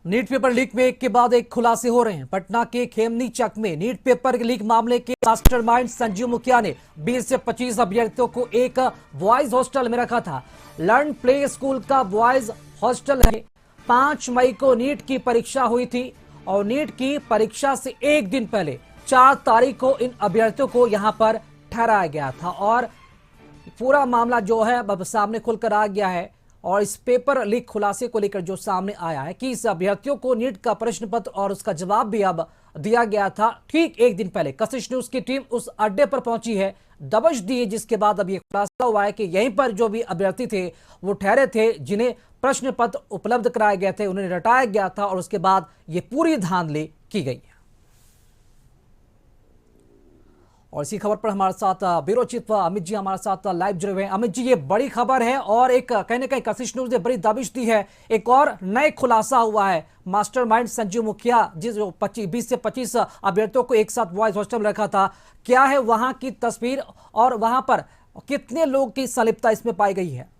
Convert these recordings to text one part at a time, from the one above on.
NEET paper leak में एक के बाद एक खुलासे हो रहे हैं। पटना के खेमनीचक में नीट पेपर लीक मामले के मास्टरमाइंड संजीव मुखिया ने 20 से 25 अभ्यर्थियों को एक बॉयज हॉस्टल में रखा था। लर्न प्ले स्कूल का बॉयज हॉस्टल है। 5 मई को नीट की परीक्षा हुई थी और नीट की परीक्षा से एक दिन पहले 4 तारीख को इन अभ्यर्थियों को यहां पर ठहराया गया था और पूरा मामला जो है अब सामने खुलकर आ गया है। और इस पेपर लीक खुलासे को लेकर जो सामने आया है कि इस अभ्यर्थियों को नीट का प्रश्न पत्र और उसका जवाब भी अब दिया गया था ठीक एक दिन पहले। कशिश न्यूज की टीम उस अड्डे पर पहुंची है, दबिश दी, जिसके बाद अब यह खुलासा हुआ है कि यहीं पर जो भी अभ्यर्थी थे वो ठहरे थे, जिन्हें प्रश्न पत्र उपलब्ध कराए गए थे, उन्हें रटाया गया था और उसके बाद ये पूरी धांधली की गई है। और इसी खबर पर हमारे साथ ब्यूरो चीफ अमित जी हमारे साथ लाइव जुड़े हुए हैं। अमित जी, ये बड़ी खबर है और एक कहीं ना कहीं कशिश न्यूज ने बड़ी दबिश दी है। एक और नए खुलासा हुआ है। मास्टरमाइंड संजीव मुखिया जिस 20 से 25 अभ्यर्थियों को एक साथ बॉयज हॉस्टल में रखा था, क्या है वहां की तस्वीर और वहां पर कितने लोगों की संलिप्तता इसमें पाई गई है?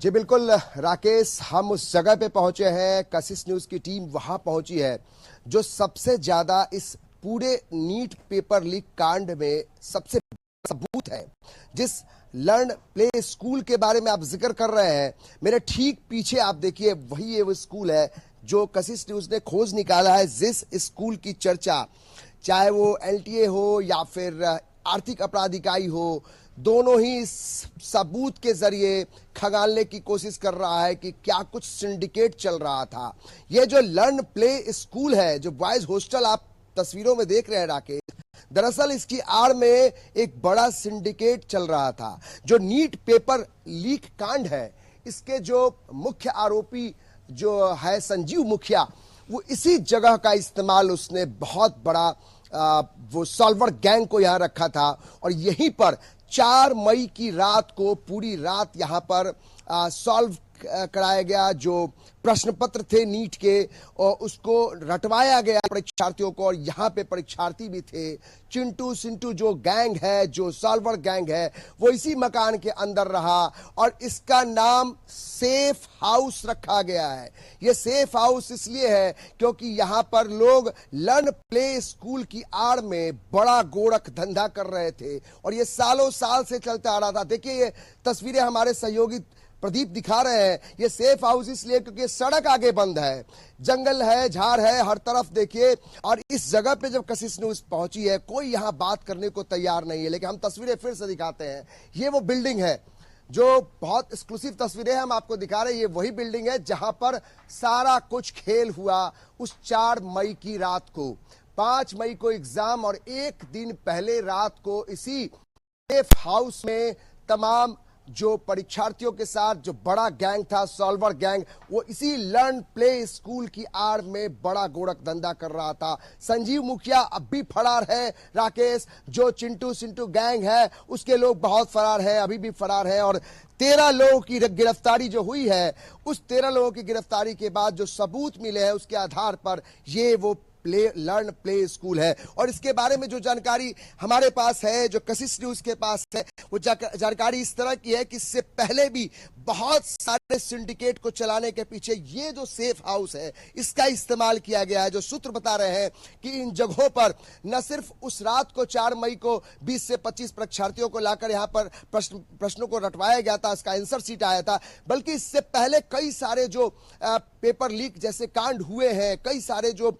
जी बिल्कुल राकेश, हम उस जगह पे पहुंचे हैं। कशिश न्यूज की टीम वहां पहुंची है। जो सबसे ज्यादा इस पूरे नीट पेपर लीक कांड में सबसे सबूत है, जिस लर्न प्ले स्कूल के बारे में आप जिक्र कर रहे हैं, मेरे ठीक पीछे आप देखिए, वही ये वो स्कूल है जो कशिश न्यूज ने खोज निकाला है। जिस स्कूल की चर्चा, चाहे वो एलटीए हो या फिर आर्थिक अपराध इकाई हो, दोनों ही इस सबूत के जरिए खंगालने की कोशिश कर रहा है कि क्या कुछ सिंडिकेट चल रहा था। ये जो लर्न प्ले स्कूल है, जो बॉयज हॉस्टल आप तस्वीरों में देख रहे हैं राकेश, दरअसल इसकी आड़ में एक बड़ा सिंडिकेट चल रहा था। जो नीट पेपर लीक कांड है, इसके जो मुख्य आरोपी जो है संजीव मुखिया, वो इसी जगह का इस्तेमाल, उसने बहुत बड़ा वो सॉल्वर गैंग को यहां रखा था और यहीं पर 4 मई की रात को पूरी रात यहां पर सॉल्व कराया गया। जो प्रश्न पत्र थे नीट के और उसको रटवाया गया परीक्षार्थियों को, और यहाँ पे परीक्षार्थी भी थे। चिंटू सिंटू जो गैंग है, जो सॉल्वर गैंग है, वो इसी मकान के अंदर रहा और इसका नाम सेफ हाउस रखा गया है। ये सेफ हाउस इसलिए है क्योंकि यहाँ पर लोग लर्न प्ले स्कूल की आड़ में बड़ा गोरख धंधा कर रहे थे और ये सालों साल से चलता आ रहा था। देखिए ये तस्वीरें हमारे सहयोगी प्रदीप दिखा रहे हैं। ये सेफ हाउस इसलिए क्योंकि सड़क आगे बंद है, जंगल है, झाड़ है हर तरफ देखिए। और इस जगह पे जब कशिश न्यूज पहुंची है, कोई यहां बात करने को तैयार नहीं है। लेकिन हम तस्वीरें फिर से दिखाते हैं। ये वो बिल्डिंग है जो बहुत एक्सक्लूसिव तस्वीरें हम आपको दिखा रहे हैं। ये वही बिल्डिंग है जहां पर सारा कुछ खेल हुआ उस 4 मई की रात को। 5 मई को एग्जाम और एक दिन पहले रात को इसी सेफ हाउस में तमाम जो परीक्षार्थियों के साथ जो बड़ा गैंग था, सॉल्वर गैंग, वो इसी लर्न प्ले स्कूल की आड़ में बड़ा गोरख धंधा कर रहा था। संजीव मुखिया अब भी फरार है राकेश। जो चिंटू सिंटू गैंग है उसके लोग बहुत फरार हैं, अभी भी फरार हैं। और 13 लोगों की गिरफ्तारी जो हुई है, उस 13 लोगों की गिरफ्तारी के बाद जो सबूत मिले हैं उसके आधार पर ये वो लर्न प्ले स्कूल है। और इसके बारे में जो जानकारी हमारे पास है, जो कशिश न्यूज के पास है, वो जानकारी इस तरह की है कि इससे पहले भी बहुत सारे सिंडिकेट को चलाने के पीछे ये जो सेफ हाउस है, इसका इस्तेमाल किया गया है। जो सूत्र बता रहे हैं कि इन जगहों पर न सिर्फ उस रात को 4 मई को 20 से 25 परीक्षार्थियों को लाकर यहां पर प्रश्नों को रटवाया गया था, इसका आंसर शीट आया था, बल्कि इससे पहले कई सारे जो पेपर लीक जैसे कांड हुए हैं, कई सारे जो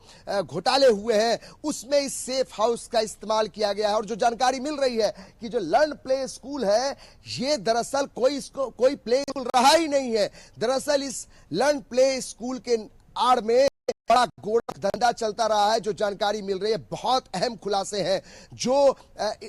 घोटाले हुए हैं, उसमें इस सेफ हाउस का इस्तेमाल किया गया है। और जो जानकारी मिल रही है कि जो लर्न प्ले स्कूल है, ये दरअसल कोई प्ले स्कूल रहा ही नहीं है। दरअसल इस लर्न प्ले स्कूल के आड़ में बड़ा गोरख धंधा चलता रहा है। जो जानकारी मिल रही है, बहुत अहम खुलासे हैं। जो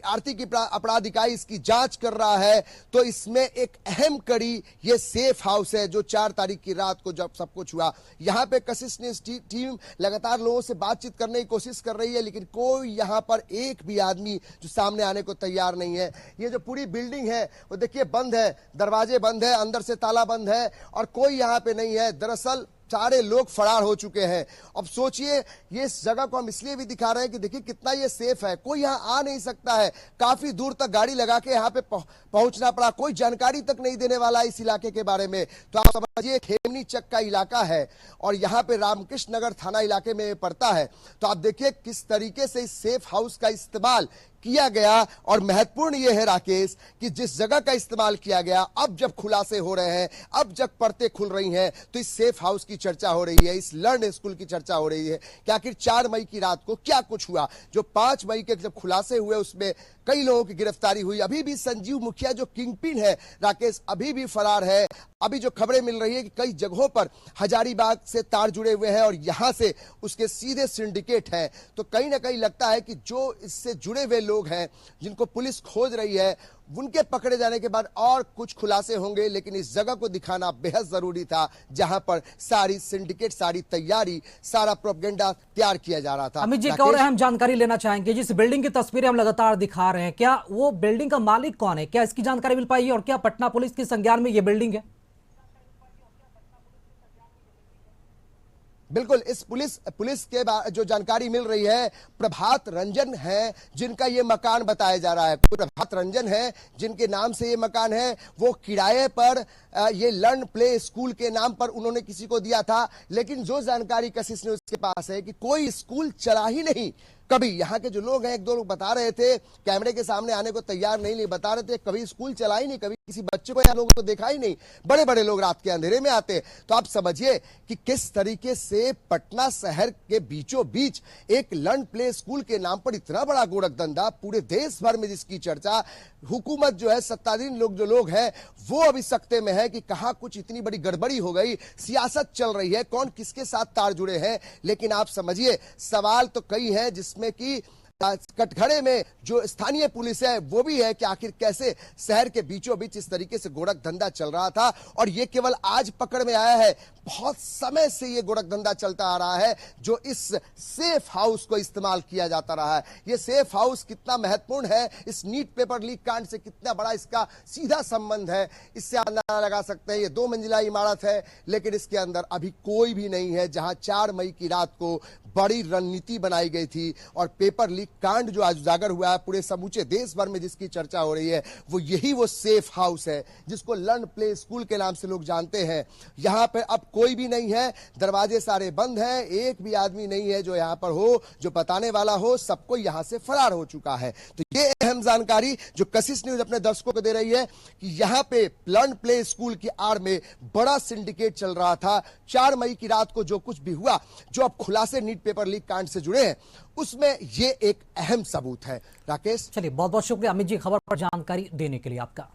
आर्थिक अपराध इकाई इसकी जांच कर रहा है, तो इसमें एक अहम कड़ी ये सेफ हाउस है जो 4 तारीख की रात को जब सब कुछ हुआ। यहां पे कशिश न्यूज टीम लगातार लोगों से बातचीत करने की कोशिश कर रही है, लेकिन कोई यहां पर एक भी आदमी जो सामने आने को तैयार नहीं है। ये जो पूरी बिल्डिंग है वो देखिए बंद है, दरवाजे बंद है, अंदर से ताला बंद है और कोई यहां पे नहीं है। दरअसल सारे लोग फरार हो चुके हैं। अब सोचिए, ये इस जगह को हम इसलिए भी दिखा रहे हैं कि देखिए कितना ये सेफ है, कोई यहाँ आ नहीं सकता है। काफी दूर तक गाड़ी लगा के यहाँ पे पहुंचना पड़ा, कोई जानकारी तक नहीं देने वाला इस इलाके के बारे में। तो आप समझिए खेमनी चक का इलाका है और यहाँ पे रामकृष्ण नगर थाना इलाके में पड़ता है। तो आप देखिए किस तरीके से इस सेफ हाउस का इस्तेमाल किया गया। और महत्वपूर्ण यह है राकेश कि जिस जगह का इस्तेमाल किया गया, अब जब खुलासे हो रहे हैं, अब जब परतें खुल रही हैं, तो इस सेफ हाउस की चर्चा हो रही है, इस लर्न स्कूल की चर्चा हो रही है कि आखिर 4 मई की रात को क्या कुछ हुआ। जो 5 मई के जब खुलासे हुए उसमें कई लोगों की गिरफ्तारी हुई। अभी भी संजीव मुखिया जो किंगपिन है राकेश, अभी भी फरार है। अभी जो खबरें मिल रही है कि कई जगहों पर हजारीबाग से तार जुड़े हुए हैं और यहां से उसके सीधे सिंडिकेट हैं। तो कहीं ना कहीं लगता है कि जो इससे जुड़े हुए लोग हैं जिनको पुलिस खोज रही है, उनके पकड़े जाने के बाद और कुछ खुलासे होंगे। लेकिन इस जगह को दिखाना बेहद जरूरी था जहां पर सारी सिंडिकेट, सारी तैयारी, सारा प्रोपेगेंडा तैयार किया जा रहा था। अमित जी, एक और अहम जानकारी लेना चाहेंगे। जिस बिल्डिंग की तस्वीरें हम लगातार दिखा रहे हैं, क्या वो बिल्डिंग का मालिक कौन है, क्या इसकी जानकारी मिल पाई है? और क्या पटना पुलिस के संज्ञान में ये बिल्डिंग है? बिल्कुल, इस पुलिस के जो जानकारी मिल रही है, प्रभात रंजन है जिनका ये मकान बताया जा रहा है। प्रभात रंजन है जिनके नाम से ये मकान है। वो किराए पर ये लर्न प्ले स्कूल के नाम पर उन्होंने किसी को दिया था। लेकिन जो जानकारी कशिश न्यूज के पास है कि कोई स्कूल चला ही नहीं कभी। यहाँ के जो लोग हैं, 1-2 लोग बता रहे थे, कैमरे के सामने आने को तैयार नहीं बता रहे थे, कभी स्कूल चला ही नहीं, कभी किसी बच्चे को या लोगों को देखा ही नहीं। बड़े बड़े लोग रात के अंधेरे में आते। तो आप समझिए कि किस तरीके से पटना शहर के बीचों बीच एक लर्न प्ले स्कूल के नाम पर इतना बड़ा गोरखधंधा, पूरे देश भर में जिसकी चर्चा। हुकूमत जो है, सत्ताधीन लोग जो लोग हैं, वो अभी सकते में है कि कहां कुछ इतनी बड़ी गड़बड़ी हो गई, सियासत चल रही है, कौन किसके साथ तार जुड़े हैं। लेकिन आप समझिए सवाल तो कई है, जिसमें कि कटघरे में जो स्थानीय पुलिस है वो भी है कि आखिर कैसे शहर के बीचों बीच इस तरीके से गोरख धंधा चल रहा था। और ये केवल आज पकड़ में आया है, बहुत समय से ये गोरख धंधा चलता आ रहा है, जो इस सेफ हाउस को इस्तेमाल किया जाता रहा है। ये सेफ हाउस कितना महत्वपूर्ण है, इस नीट पेपर लीक कांड से कितना बड़ा इसका सीधा संबंध है, इससे अंदाजा लगा सकते हैं। ये 2 मंजिला इमारत है, लेकिन इसके अंदर अभी कोई भी नहीं है। जहां 4 मई की रात को बड़ी रणनीति बनाई गई थी और पेपर लीक कांड जो आज उजागर हुआ है पूरे समूचे देश भर में, जिसकी चर्चा हो रही है, वो सेफ हाउस है जिसको लर्न प्ले स्कूल के नाम से लोग जानते हैं। यहां पर अब कोई भी नहीं है, दरवाजे सारे बंद हैं, एक भी आदमी नहीं है जो यहां पर हो, जो बताने वाला हो। सबको यहां से फरार हो चुका है। तो ये अहम जानकारी जो कशिश न्यूज अपने दर्शकों को दे रही है कि यहां पे लर्न प्ले स्कूल की आड़ में बड़ा सिंडिकेट चल रहा था। 4 मई की रात को जो कुछ भी हुआ, जो अब खुलासे नीट पेपर लीक कांड से जुड़े हैं, उसमें ये एक अहम सबूत है। राकेश, चलिए, बहुत बहुत शुक्रिया अमित जी खबर पर जानकारी देने के लिए आपका।